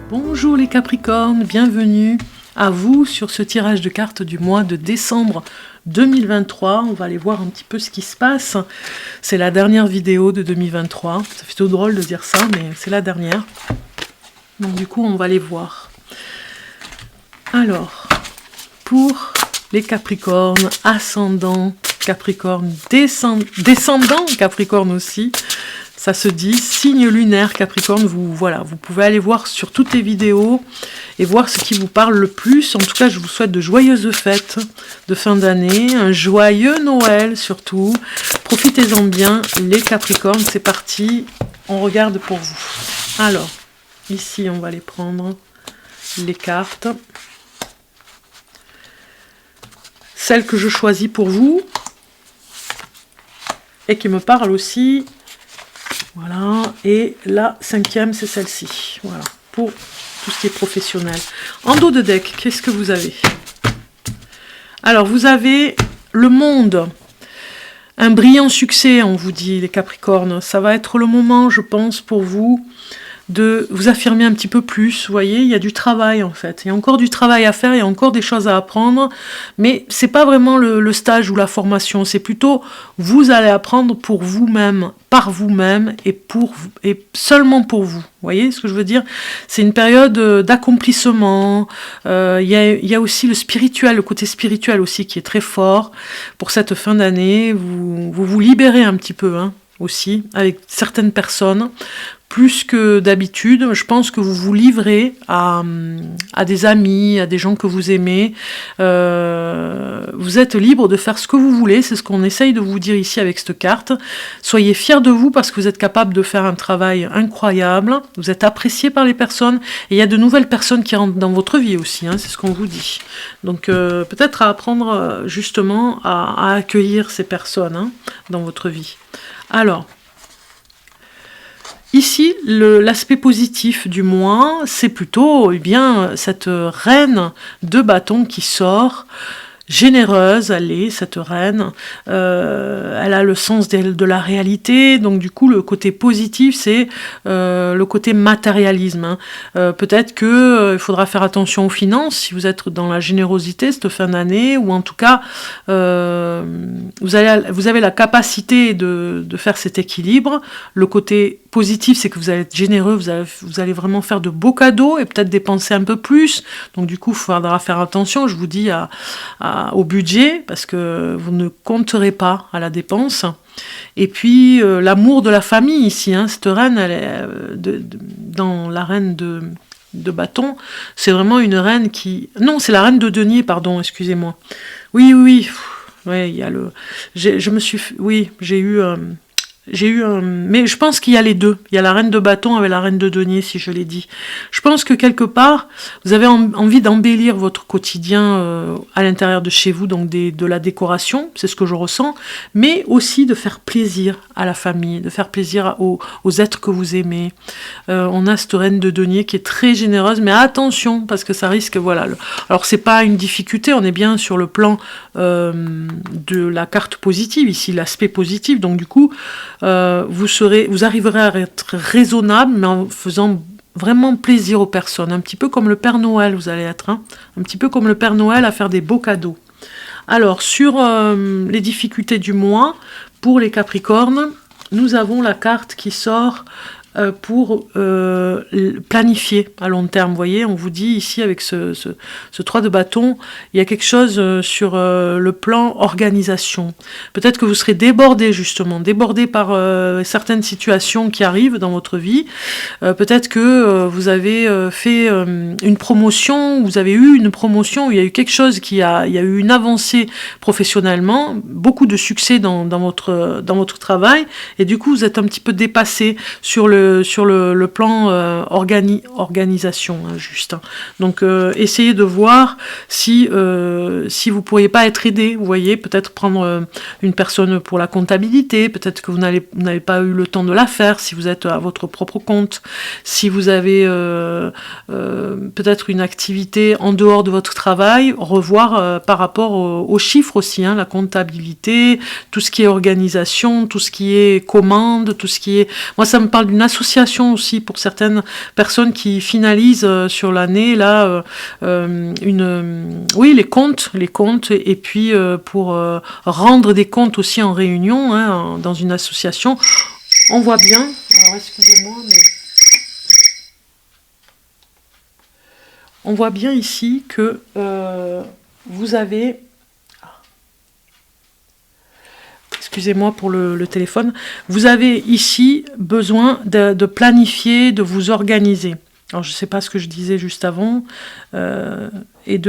Bonjour les Capricornes, bienvenue à vous sur ce tirage de cartes du mois de décembre 2023. On va aller voir un petit peu ce qui se passe. C'est la dernière vidéo de 2023. Ça fait tout drôle de dire ça, mais c'est la dernière. Donc du coup, on va les voir. Alors, pour les Capricornes, ascendant Capricorne, descendant Capricorne aussi, ça se dit signe lunaire Capricorne. Vous pouvez aller voir sur toutes les vidéos et voir ce qui vous parle le plus. En tout cas, je vous souhaite de joyeuses fêtes de fin d'année, un joyeux Noël surtout. Profitez-en bien les Capricornes, c'est parti, on regarde pour vous. Alors, ici on va aller prendre les cartes. Celle que je choisis pour vous et qui me parle aussi. Voilà, et la cinquième, c'est celle-ci. Voilà, pour tout ce qui est professionnel. En dos de deck, qu'est-ce que vous avez? Alors, vous avez le monde. Un brillant succès, on vous dit, les Capricornes. Ça va être le moment, je pense, pour vous, de vous affirmer un petit peu plus. Vous voyez, il y a du travail, en fait. Il y a encore du travail à faire, il y a encore des choses à apprendre. Mais c'est pas vraiment le stage ou la formation. C'est plutôt, vous allez apprendre pour vous-même, par vous-même et seulement pour vous. Vous voyez ce que je veux dire? C'est une période d'accomplissement. Il y a aussi le spirituel, le côté spirituel aussi qui est très fort pour cette fin d'année. Vous libérez un petit peu aussi avec certaines personnes. Plus que d'habitude, je pense que vous vous livrez à des amis, à des gens que vous aimez. Vous êtes libre de faire ce que vous voulez, c'est ce qu'on essaye de vous dire ici avec cette carte. Soyez fiers de vous parce que vous êtes capable de faire un travail incroyable. Vous êtes apprécié par les personnes et il y a de nouvelles personnes qui rentrent dans votre vie aussi, c'est ce qu'on vous dit. Donc peut-être à apprendre justement à accueillir ces personnes dans votre vie. Alors, ici, l'aspect positif du mois, c'est plutôt cette reine de bâton qui sort, généreuse, elle est, cette reine, elle a le sens de la réalité, donc du coup le côté positif c'est le côté matérialisme. Peut-être qu'il faudra faire attention aux finances si vous êtes dans la générosité cette fin d'année, ou en tout cas vous avez la capacité de faire cet équilibre. Le côté positif c'est que vous allez être généreux, vous allez vraiment faire de beaux cadeaux et peut-être dépenser un peu plus, donc du coup il faudra faire attention, je vous dis, au budget, parce que vous ne compterez pas à la dépense. Et puis l'amour de la famille ici, cette reine, elle est dans la reine de bâton, c'est vraiment une reine qui... Non, c'est la reine de denier, pardon, excusez-moi. Oui, il y a le... J'ai eu un... Mais je pense qu'il y a les deux. Il y a la reine de bâton avec la reine de denier, si je l'ai dit. Je pense que quelque part, vous avez envie d'embellir votre quotidien à l'intérieur de chez vous, donc de la décoration, c'est ce que je ressens, mais aussi de faire plaisir à la famille, de faire plaisir aux êtres que vous aimez. On a cette reine de denier qui est très généreuse, mais attention, parce que ça risque... Voilà. Alors, c'est pas une difficulté, on est bien sur le plan de la carte positive, ici, l'aspect positif, donc du coup... vous arriverez à être raisonnable, mais en faisant vraiment plaisir aux personnes. Un petit peu comme le Père Noël, vous allez être. Un petit peu comme le Père Noël à faire des beaux cadeaux. Alors, sur les difficultés du mois, pour les Capricornes, nous avons la carte qui sort pour planifier à long terme. Vous voyez, on vous dit ici avec ce 3 de bâton, il y a quelque chose sur le plan organisation. Peut-être que vous serez débordé justement, débordé par certaines situations qui arrivent dans votre vie. Peut-être que vous avez fait une promotion, vous avez eu une promotion, il y a eu quelque chose il y a eu une avancée professionnellement, beaucoup de succès dans votre travail, et du coup vous êtes un petit peu dépassé sur le plan organisation, juste. Donc essayez de voir si vous pourriez pas être aidé, vous voyez, peut-être prendre une personne pour la comptabilité, peut-être que vous n'avez pas eu le temps de la faire si vous êtes à votre propre compte, si vous avez peut-être une activité en dehors de votre travail, revoir par rapport aux chiffres aussi, la comptabilité, tout ce qui est organisation, tout ce qui est commande, tout ce qui est... Moi ça me parle d'une association aussi pour certaines personnes qui finalisent sur l'année, là, oui, les comptes, et puis pour rendre des comptes aussi en réunion, hein, dans une association. On voit bien, alors excusez-moi, mais on voit bien ici que vous avez, excusez-moi pour le téléphone, vous avez ici besoin de planifier, de vous organiser. Alors je ne sais pas ce que je disais juste avant, oui,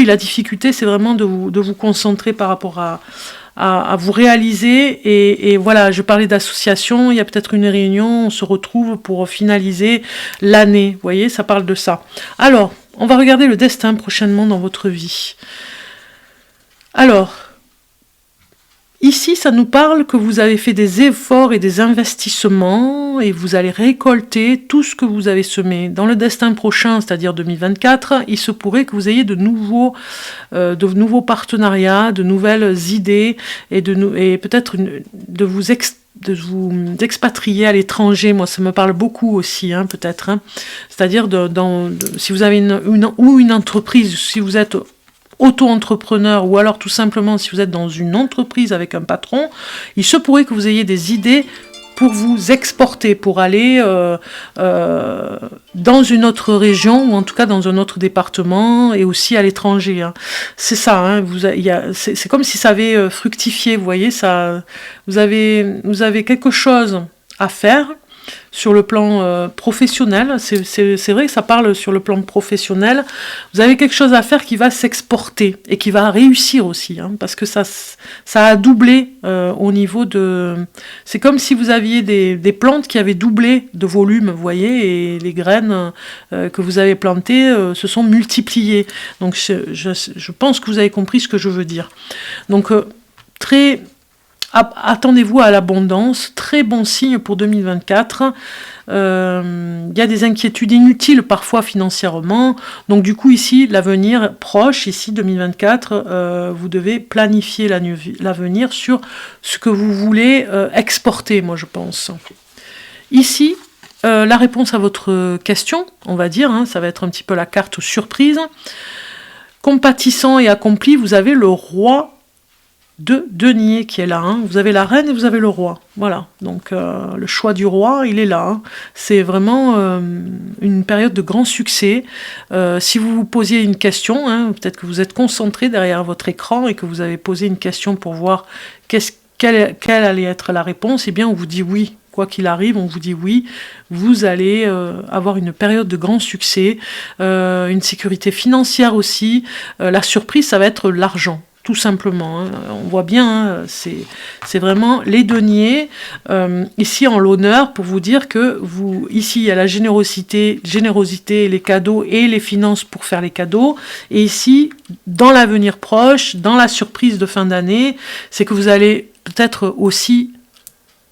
la difficulté c'est vraiment de vous concentrer par rapport à vous réaliser, et voilà, je parlais d'association, il y a peut-être une réunion, on se retrouve pour finaliser l'année, vous voyez, ça parle de ça. Alors, on va regarder le destin prochainement dans votre vie. Alors, ici, ça nous parle que vous avez fait des efforts et des investissements et vous allez récolter tout ce que vous avez semé. Dans le destin prochain, c'est-à-dire 2024, il se pourrait que vous ayez de nouveaux partenariats, de nouvelles idées et peut-être de vous expatrier à l'étranger. Moi, ça me parle beaucoup aussi, hein, peut-être. Hein. C'est-à-dire si vous avez une entreprise, si vous êtes auto-entrepreneur, ou alors tout simplement si vous êtes dans une entreprise avec un patron, il se pourrait que vous ayez des idées pour vous exporter, pour aller dans une autre région, ou en tout cas dans un autre département, et aussi à l'étranger. Hein. C'est ça, hein, c'est comme si ça avait fructifié, vous voyez, vous avez quelque chose à faire, sur le plan professionnel, c'est vrai que ça parle sur le plan professionnel, vous avez quelque chose à faire qui va s'exporter et qui va réussir aussi, hein, parce que ça a doublé au niveau de... C'est comme si vous aviez des plantes qui avaient doublé de volume, vous voyez, et les graines que vous avez plantées se sont multipliées. Donc je pense que vous avez compris ce que je veux dire. Donc attendez-vous à l'abondance, très bon signe pour 2024. Il y a des inquiétudes inutiles parfois financièrement, donc du coup ici l'avenir proche, ici 2024, vous devez planifier l'avenir sur ce que vous voulez exporter, moi je pense. Ici, la réponse à votre question, on va dire, hein, ça va être un petit peu la carte surprise. Compatissant et accompli, vous avez le roi de denier qui est là, hein. Vous avez la reine et vous avez le roi, voilà, donc le choix du roi il est là, hein. C'est vraiment une période de grand succès. Si vous vous posiez une question, hein, peut-être que vous êtes concentré derrière votre écran et que vous avez posé une question pour voir quelle allait être la réponse, et bien on vous dit oui, quoi qu'il arrive, on vous dit oui, vous allez avoir une période de grand succès, une sécurité financière aussi, la surprise ça va être l'argent. Tout simplement, hein. On voit bien, hein, c'est vraiment les deniers, ici en l'honneur, pour vous dire que ici il y a la générosité, les cadeaux et les finances pour faire les cadeaux, et ici, dans l'avenir proche, dans la surprise de fin d'année, c'est que vous allez peut-être aussi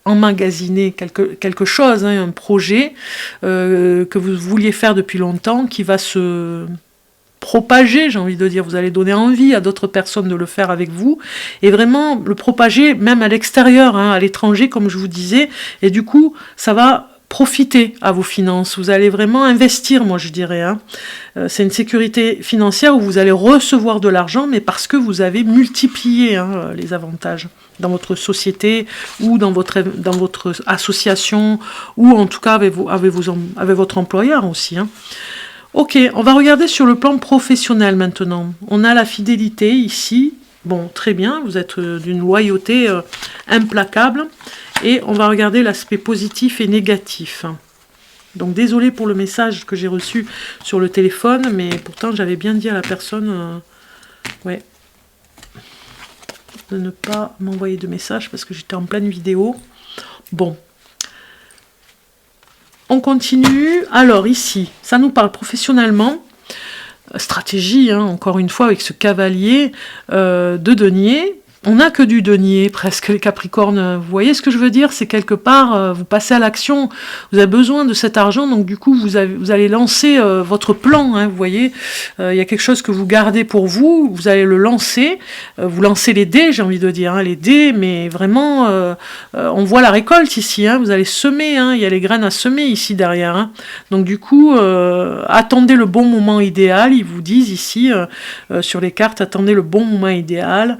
emmagasiner quelque chose, hein, un projet que vous vouliez faire depuis longtemps, qui va se propager, j'ai envie de dire, vous allez donner envie à d'autres personnes de le faire avec vous, et vraiment le propager même à l'extérieur, hein, à l'étranger, comme je vous disais, et du coup, ça va profiter à vos finances, vous allez vraiment investir, moi je dirais, hein. C'est une sécurité financière où vous allez recevoir de l'argent, mais parce que vous avez multiplié, hein, les avantages dans votre société, ou dans votre association, ou en tout cas avec votre employeur aussi, hein. Ok, on va regarder sur le plan professionnel maintenant. On a la fidélité ici. Bon, très bien, vous êtes d'une loyauté implacable. Et on va regarder l'aspect positif et négatif. Donc, désolé pour le message que j'ai reçu sur le téléphone, mais pourtant, j'avais bien dit à la personne de ne pas m'envoyer de message parce que j'étais en pleine vidéo. Bon. On continue. Alors ici, ça nous parle professionnellement. Stratégie, hein, encore une fois, avec ce cavalier de denier. On n'a que du denier, presque, les Capricornes. Vous voyez ce que je veux dire? C'est quelque part, vous passez à l'action, vous avez besoin de cet argent, donc du coup, vous allez lancer votre plan, hein, vous voyez. Il y a quelque chose que vous gardez pour vous, vous allez le lancer, vous lancez les dés, j'ai envie de dire, hein, les dés, mais vraiment, on voit la récolte ici, hein, vous allez semer, hein, il y a les graines à semer ici derrière. Hein. Donc du coup, attendez le bon moment idéal, ils vous disent ici, sur les cartes, attendez le bon moment idéal.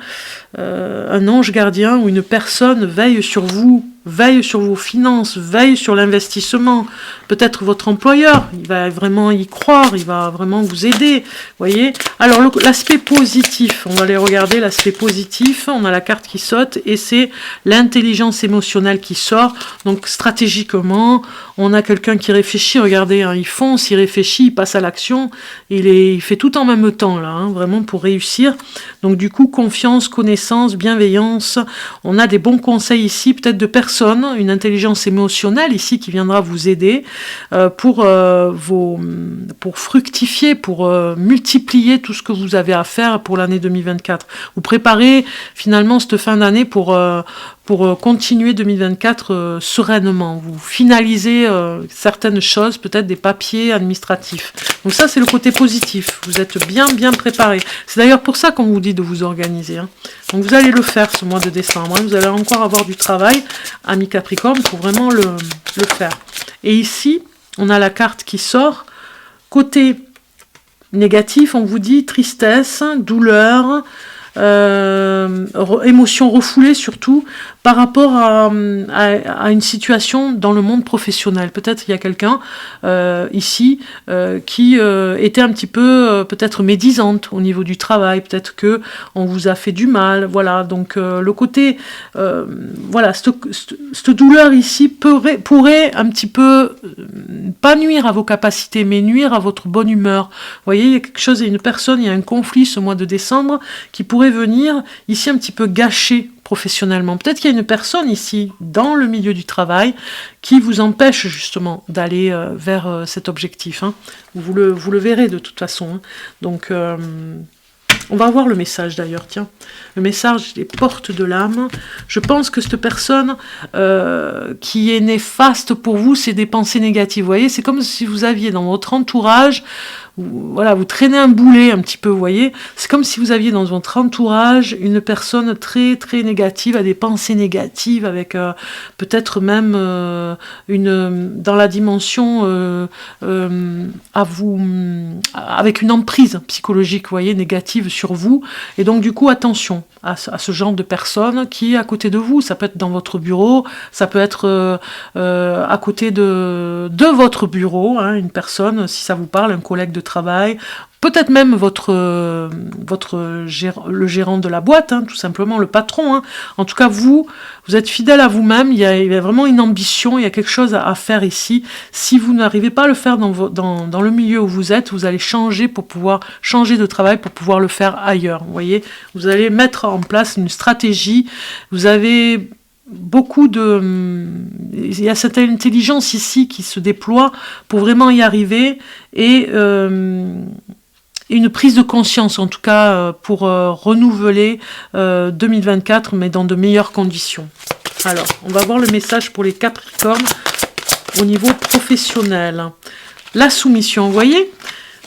Un ange gardien ou une personne veille sur vous, veille sur vos finances, veille sur l'investissement. Peut-être votre employeur, il va vraiment y croire, il va vraiment vous aider. Voyez. Alors l'aspect positif, on va aller regarder l'aspect positif. On a la carte qui saute et c'est l'intelligence émotionnelle qui sort. Donc stratégiquement, on a quelqu'un qui réfléchit. Regardez, hein, il fonce, il réfléchit, il passe à l'action. Il fait tout en même temps là, hein, vraiment pour réussir. Donc du coup, confiance, connaissance, bienveillance. On a des bons conseils ici, peut-être de personnes, une intelligence émotionnelle ici qui viendra vous aider pour fructifier, pour multiplier tout ce que vous avez à faire pour l'année 2024. Vous préparez finalement cette fin d'année pour continuer 2024 sereinement. Vous finalisez certaines choses, peut-être des papiers administratifs. Donc ça, c'est le côté positif. Vous êtes bien préparé. C'est d'ailleurs pour ça qu'on vous dit de vous organiser. Hein. Donc vous allez le faire ce mois de décembre. Hein. Vous allez encore avoir du travail, amis Capricorne, pour vraiment le faire. Et ici, on a la carte qui sort. Côté négatif, on vous dit tristesse, douleur, émotions refoulées surtout par rapport à une situation dans le monde professionnel. Peut-être il y a quelqu'un ici qui était un petit peu peut-être médisante au niveau du travail, peut-être que on vous a fait du mal, voilà. Donc le côté voilà, cette douleur ici pourrait un petit peu pas nuire à vos capacités, mais nuire à votre bonne humeur. Vous voyez, il y a quelque chose, il y a une personne, il y a un conflit ce mois de décembre qui pourrait venir ici un petit peu gâcher professionnellement. Peut-être qu'il y a une personne ici, dans le milieu du travail, qui vous empêche justement d'aller vers cet objectif. Hein. Vous le verrez de toute façon. Hein. Donc, on va voir le message d'ailleurs, tiens. Le message des portes de l'âme. Je pense que cette personne qui est néfaste pour vous, c'est des pensées négatives. Vous voyez, c'est comme si vous aviez dans votre entourage, voilà, vous traînez un boulet un petit peu, vous voyez. C'est comme si vous aviez dans votre entourage une personne très très négative, à des pensées négatives, avec peut-être même dans la dimension avec une emprise psychologique, vous voyez, négative sur vous. Et donc du coup, attention à ce genre de personne qui est à côté de vous. Ça peut être dans votre bureau, ça peut être à côté de votre bureau, hein, une personne, si ça vous parle, un collègue de travail, peut-être même le gérant de la boîte, hein, tout simplement le patron. Hein. En tout cas, vous êtes fidèle à vous-même, il y a vraiment une ambition, il y a quelque chose à faire ici. Si vous n'arrivez pas à le faire dans le milieu où vous êtes, vous allez changer de travail pour pouvoir le faire ailleurs. Vous voyez, vous allez mettre en place une stratégie, vous avez il y a cette intelligence ici qui se déploie pour vraiment y arriver et une prise de conscience en tout cas pour renouveler 2024 mais dans de meilleures conditions. Alors, on va voir le message pour les Capricornes au niveau professionnel. La soumission, vous voyez ?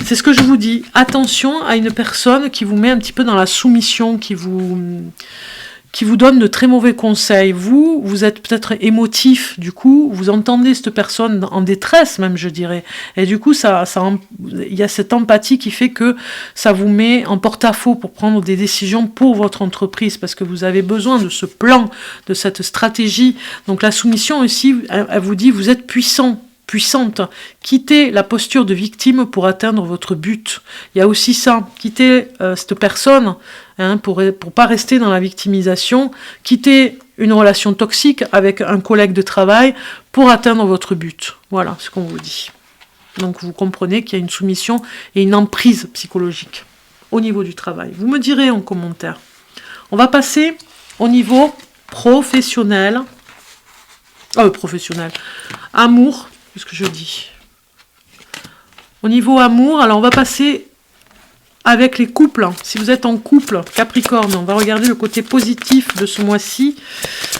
C'est ce que je vous dis. Attention à une personne qui vous met un petit peu dans la soumission, qui vous donne de très mauvais conseils. Vous êtes peut-être émotif, du coup, vous entendez cette personne en détresse même, je dirais. Et du coup, il y a cette empathie qui fait que ça vous met en porte-à-faux pour prendre des décisions pour votre entreprise, parce que vous avez besoin de ce plan, de cette stratégie. Donc la soumission aussi, elle vous dit, vous êtes puissante. Quittez la posture de victime pour atteindre votre but. Il y a aussi ça, quittez cette personne hein, pour pas rester dans la victimisation, quittez une relation toxique avec un collègue de travail pour atteindre votre but. Voilà ce qu'on vous dit. Donc vous comprenez qu'il y a une soumission et une emprise psychologique au niveau du travail. Vous me direz en commentaire. On va passer au niveau professionnel. Amour. Qu'est-ce que je dis? Au niveau amour, alors on va passer avec les couples. Si vous êtes en couple, Capricorne, on va regarder le côté positif de ce mois-ci.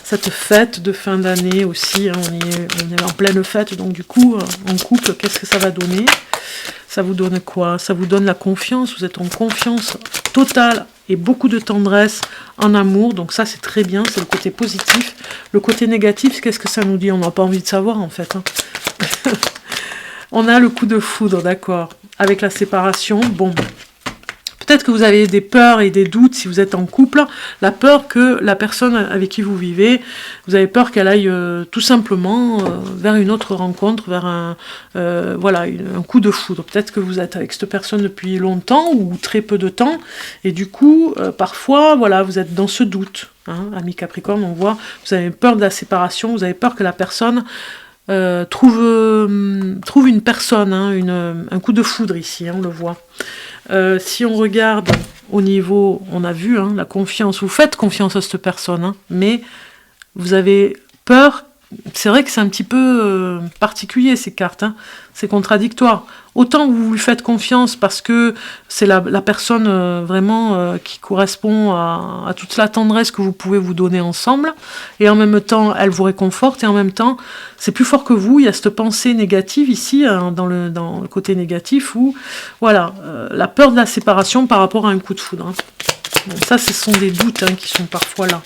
Cette fête de fin d'année aussi, hein, on est en pleine fête, donc du coup, en couple, qu'est-ce que ça va donner? Ça vous donne quoi? Ça vous donne la confiance, vous êtes en confiance totale et beaucoup de tendresse en amour, donc ça c'est très bien, c'est le côté positif. Le côté négatif, qu'est-ce que ça nous dit? On n'a pas envie de savoir en fait. Hein. On a le coup de foudre, d'accord, avec la séparation, bon... Peut-être que vous avez des peurs et des doutes si vous êtes en couple, la peur que la personne avec qui vous vivez, vous avez peur qu'elle aille tout simplement vers une autre rencontre, vers voilà, un coup de foudre. Peut-être que vous êtes avec cette personne depuis longtemps ou très peu de temps, et du coup, parfois, voilà, vous êtes dans ce doute. Hein, ami Capricorne, on voit, vous avez peur de la séparation, vous avez peur que la personne... trouve une personne, hein, un coup de foudre ici, hein, on le voit. Si on regarde au niveau, on a vu hein, la confiance, vous faites confiance à cette personne, hein, mais vous avez peur, c'est vrai que c'est un petit peu particulier ces cartes, hein, c'est contradictoire. Autant vous lui faites confiance parce que c'est la personne vraiment qui correspond à toute la tendresse que vous pouvez vous donner ensemble, et en même temps elle vous réconforte, et en même temps c'est plus fort que vous, il y a cette pensée négative ici, hein, dans le côté négatif, où voilà, la peur de la séparation par rapport à un coup de foudre. Hein. Bon, ça ce sont des doutes hein, qui sont parfois là.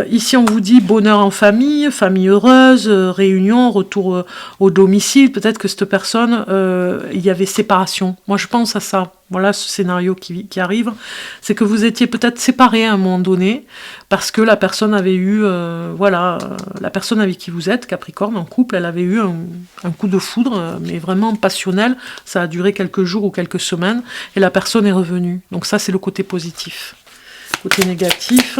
Ici on vous dit bonheur en famille, famille heureuse, réunion, retour au domicile. Peut-être que cette personne, il y avait séparation. Moi je pense à ça. Voilà ce scénario qui arrive. C'est que vous étiez peut-être séparés à un moment donné parce que la personne avait eu, voilà, la personne avec qui vous êtes, Capricorne, en couple, elle avait eu un coup de foudre, mais vraiment passionnel. Ça a duré quelques jours ou quelques semaines et la personne est revenue. Donc ça c'est le côté positif. Côté négatif...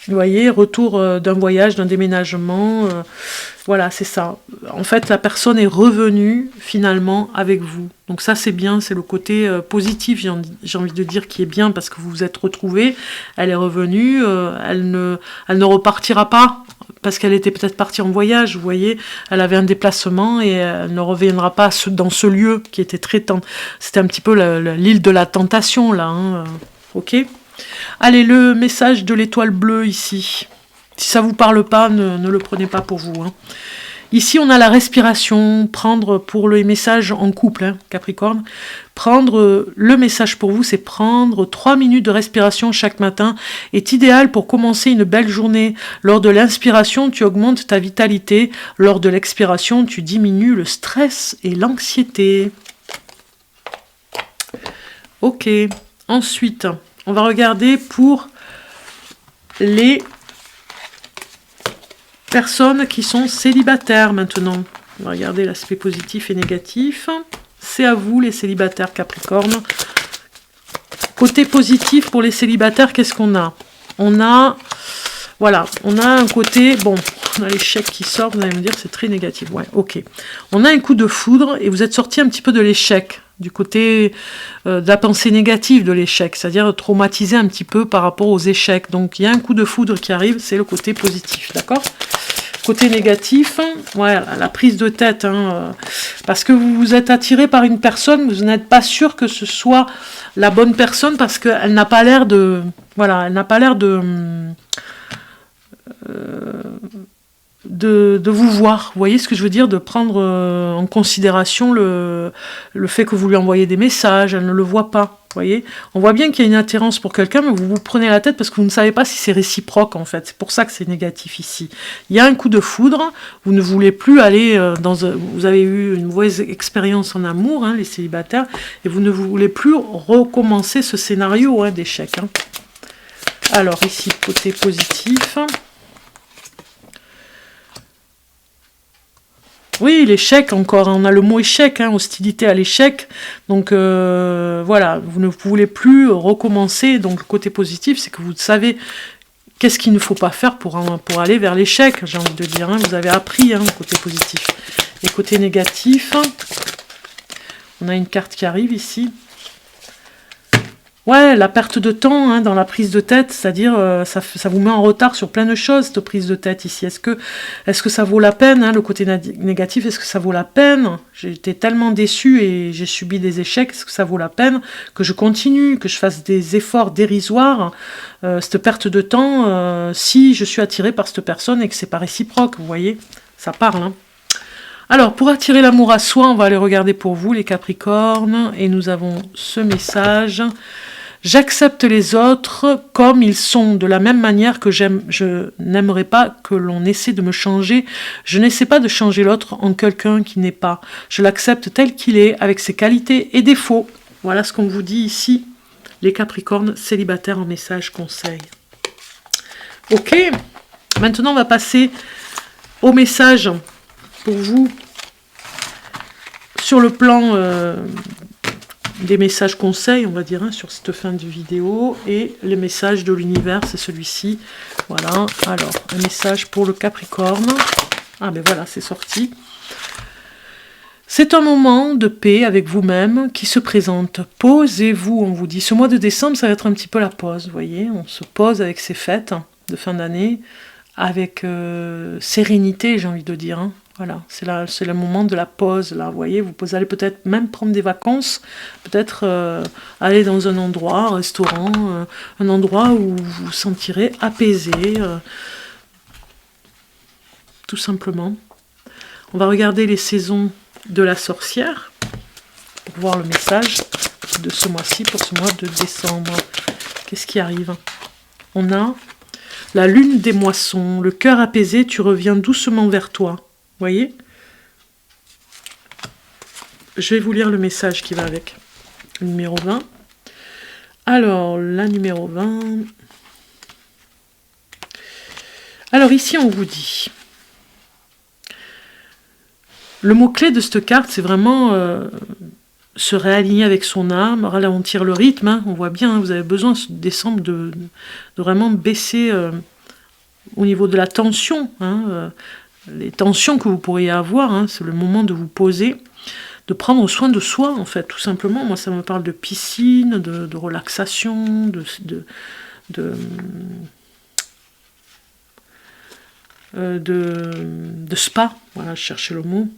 Vous voyez, retour d'un voyage, d'un déménagement, voilà, c'est ça. En fait, la personne est revenue finalement avec vous. Donc ça, c'est bien, c'est le côté positif, j'ai envie de dire, qui est bien parce que vous vous êtes retrouvés. Elle est revenue, elle ne repartira pas parce qu'elle était peut-être partie en voyage, vous voyez. Elle avait un déplacement et elle ne reviendra pas dans ce lieu qui était très tendre. C'était un petit peu l'île de la tentation, là, hein, ok ? Allez, le message de l'étoile bleue ici. Si ça ne vous parle pas, ne le prenez pas pour vous. Hein. Ici, on a la respiration. Prendre pour le message en couple, hein, Capricorne. Prendre le message pour vous, c'est prendre 3 minutes de respiration chaque matin. Est idéal pour commencer une belle journée. Lors de l'inspiration, tu augmentes ta vitalité. Lors de l'expiration, tu diminues le stress et l'anxiété. Ok. Ensuite... on va regarder pour les personnes qui sont célibataires maintenant. On va regarder l'aspect positif et négatif. C'est à vous les célibataires Capricorne. Côté positif pour les célibataires, qu'est-ce qu'on a? On a, voilà, on a un côté, bon, on a l'échec qui sort, vous allez me dire c'est très négatif. Ouais, ok. On a un coup de foudre et vous êtes sorti un petit peu de l'échec. Du côté de la pensée négative de l'échec, c'est-à-dire traumatisé un petit peu par rapport aux échecs. Donc il y a un coup de foudre qui arrive, c'est le côté positif, d'accord? Côté négatif, ouais, la prise de tête, hein, parce que vous vous êtes attiré par une personne, vous n'êtes pas sûr que ce soit la bonne personne parce qu'elle n'a pas l'air de... Voilà, elle n'a pas l'air de vous voir, vous voyez ce que je veux dire, de prendre en considération le fait que vous lui envoyez des messages, elle ne le voit pas, vous voyez. On voit bien qu'il y a une attirance pour quelqu'un, mais vous vous prenez la tête parce que vous ne savez pas si c'est réciproque en fait, c'est pour ça que c'est négatif ici. Il y a un coup de foudre, vous ne voulez plus aller vous avez eu une mauvaise expérience en amour, hein, les célibataires, et vous ne voulez plus recommencer ce scénario hein, d'échec. Hein. Alors ici, côté positif... Oui, l'échec encore, on a le mot échec, hein, hostilité à l'échec, donc voilà, vous ne voulez plus recommencer, donc le côté positif, c'est que vous savez qu'est-ce qu'il ne faut pas faire pour aller vers l'échec, j'ai envie de dire, hein, vous avez appris, hein, le côté positif. Et côté négatif, on a une carte qui arrive ici, Ouais, la perte de temps hein, dans la prise de tête, c'est-à-dire ça vous met en retard sur plein de choses, cette prise de tête ici. Est-ce que ça vaut la peine, hein, le côté négatif, est-ce que ça vaut la peine? J'ai été tellement déçue et j'ai subi des échecs, est-ce que ça vaut la peine que je continue, que je fasse des efforts dérisoires, cette perte de temps, si je suis attirée par cette personne et que c'est pas réciproque, vous voyez? Ça parle, hein. Alors, pour attirer l'amour à soi, on va aller regarder pour vous, les Capricornes, et nous avons ce message. J'accepte les autres comme ils sont, de la même manière que je n'aimerais pas que l'on essaie de me changer. Je n'essaie pas de changer l'autre en quelqu'un qui n'est pas. Je l'accepte tel qu'il est, avec ses qualités et défauts. Voilà ce qu'on vous dit ici, les Capricornes célibataires en message conseil. Ok, maintenant on va passer au message pour vous sur le plan des messages conseils, on va dire, hein, sur cette fin de vidéo. Et les messages de l'univers, c'est celui-ci. Voilà, alors, un message pour le Capricorne. Ah ben voilà, c'est sorti. C'est un moment de paix avec vous-même qui se présente. Posez-vous, on vous dit. Ce mois de décembre, ça va être un petit peu la pause, vous voyez. On se pose avec ces fêtes de fin d'année, avec sérénité, j'ai envie de dire, hein. Voilà, c'est le moment de la pause, là, vous voyez, vous allez peut-être même prendre des vacances, peut-être aller dans un endroit, un restaurant, un endroit où vous vous sentirez apaisé, tout simplement. On va regarder les saisons de la sorcière, pour voir le message de ce mois-ci, pour ce mois de décembre. Qu'est-ce qui arrive? On a la lune des moissons, le cœur apaisé, tu reviens doucement vers toi. Vous voyez? Je vais vous lire le message qui va avec. Le numéro 20. Alors, la numéro 20. Alors ici, on vous dit. Le mot-clé de cette carte, c'est vraiment se réaligner avec son âme, ralentir le rythme. Hein, on voit bien, hein, vous avez besoin ce décembre de vraiment baisser au niveau de la tension. Hein, les tensions que vous pourriez avoir, hein, c'est le moment de vous poser, de prendre soin de soi, en fait, tout simplement. Moi, ça me parle de piscine, de relaxation, de spa, voilà, je cherchais le mot.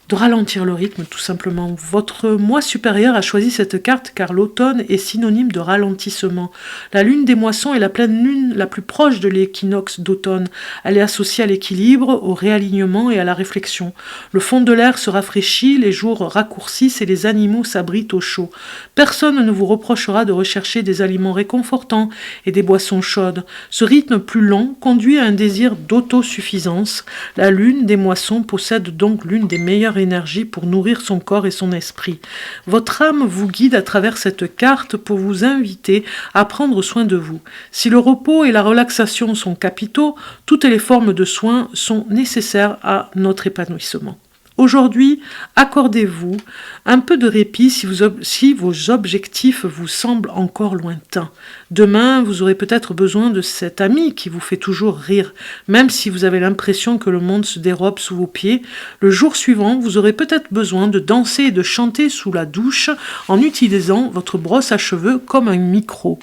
De ralentir le rythme, tout simplement. Votre moi supérieur a choisi cette carte car l'automne est synonyme de ralentissement. La lune des moissons est la pleine lune la plus proche de l'équinoxe d'automne. Elle est associée à l'équilibre, au réalignement et à la réflexion. Le fond de l'air se rafraîchit, les jours raccourcissent et les animaux s'abritent au chaud. Personne ne vous reprochera de rechercher des aliments réconfortants et des boissons chaudes. Ce rythme plus lent conduit à un désir d'autosuffisance. La lune des moissons possède donc l'une des meilleures énergie pour nourrir son corps et son esprit. Votre âme vous guide à travers cette carte pour vous inviter à prendre soin de vous. Si le repos et la relaxation sont capitaux, toutes les formes de soins sont nécessaires à notre épanouissement. Aujourd'hui, accordez-vous un peu de répit si vos objectifs vous semblent encore lointains. Demain, vous aurez peut-être besoin de cet ami qui vous fait toujours rire, même si vous avez l'impression que le monde se dérobe sous vos pieds. Le jour suivant, vous aurez peut-être besoin de danser et de chanter sous la douche en utilisant votre brosse à cheveux comme un micro.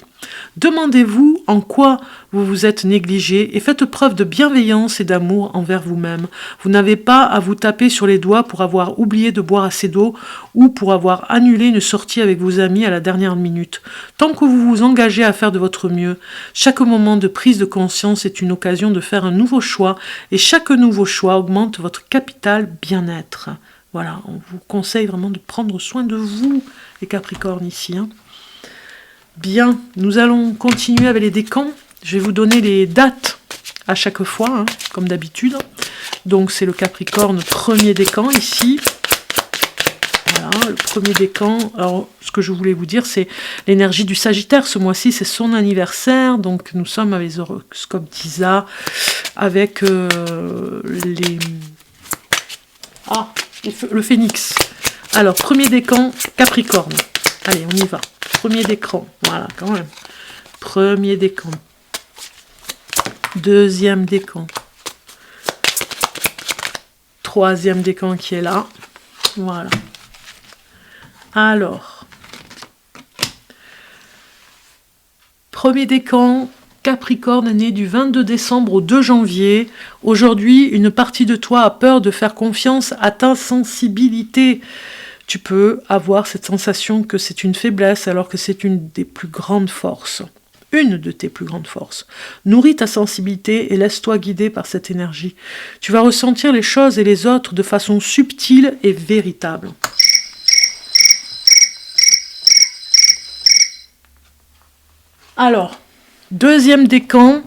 Demandez-vous en quoi vous vous êtes négligé et faites preuve de bienveillance et d'amour envers vous-même. Vous n'avez pas à vous taper sur les doigts pour avoir oublié de boire assez d'eau ou pour avoir annulé une sortie avec vos amis à la dernière minute. Tant que vous vous engagez à faire de votre mieux, chaque moment de prise de conscience est une occasion de faire un nouveau choix et chaque nouveau choix augmente votre capital bien-être. Voilà, on vous conseille vraiment de prendre soin de vous, les Capricornes ici, hein. Bien, nous allons continuer avec les décans. Je vais vous donner les dates à chaque fois, hein, comme d'habitude. Donc c'est le Capricorne premier décan ici. Voilà, le premier décan. Alors, ce que je voulais vous dire, c'est l'énergie du Sagittaire. Ce mois-ci, c'est son anniversaire. Donc nous sommes avec les horoscopes d'Isa, avec le Phénix. Alors, premier décan, Capricorne. Allez, on y va. Premier décan, voilà, quand même. Premier décan. Deuxième décan. Troisième décan qui est là. Voilà. Alors. Premier décan, Capricorne, né du 22 décembre au 2 janvier. Aujourd'hui, une partie de toi a peur de faire confiance à ta sensibilité. Tu peux avoir cette sensation que c'est une faiblesse alors que c'est une des plus grandes forces. Une de tes plus grandes forces. Nourris ta sensibilité et laisse-toi guider par cette énergie. Tu vas ressentir les choses et les autres de façon subtile et véritable. Alors, deuxième décan,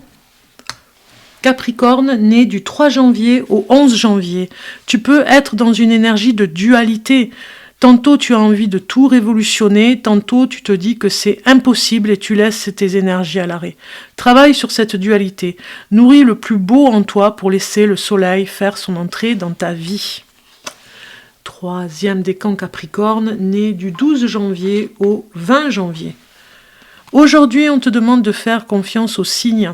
Capricorne, né du 3 janvier au 11 janvier. Tu peux être dans une énergie de dualité. Tantôt tu as envie de tout révolutionner, tantôt tu te dis que c'est impossible et tu laisses tes énergies à l'arrêt. Travaille sur cette dualité. Nourris le plus beau en toi pour laisser le soleil faire son entrée dans ta vie. Troisième décan Capricorne, né du 12 janvier au 20 janvier. Aujourd'hui, on te demande de faire confiance aux signes.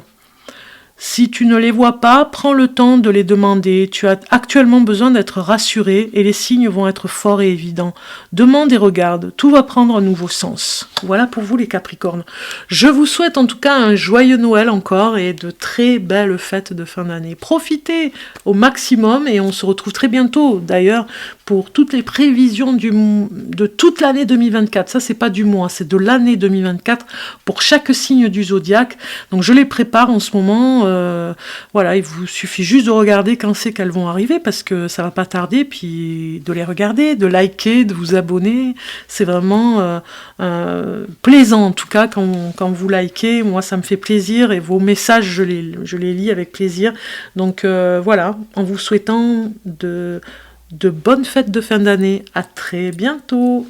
Si tu ne les vois pas, prends le temps de les demander. Tu as actuellement besoin d'être rassuré et les signes vont être forts et évidents. Demande et regarde, tout va prendre un nouveau sens. Voilà pour vous les Capricornes. Je vous souhaite en tout cas un joyeux Noël encore et de très belles fêtes de fin d'année. Profitez au maximum et on se retrouve très bientôt d'ailleurs pour toutes les prévisions de toute l'année 2024. Ça, c'est pas du mois, c'est de l'année 2024 pour chaque signe du zodiaque. Donc je les prépare en ce moment. Voilà, il vous suffit juste de regarder quand c'est qu'elles vont arriver parce que ça va pas tarder, puis de les regarder, de liker, de vous abonner. C'est vraiment plaisant en tout cas quand vous likez. Moi, ça me fait plaisir et vos messages, je les lis avec plaisir. Donc voilà, en vous souhaitant de bonnes fêtes de fin d'année. À très bientôt.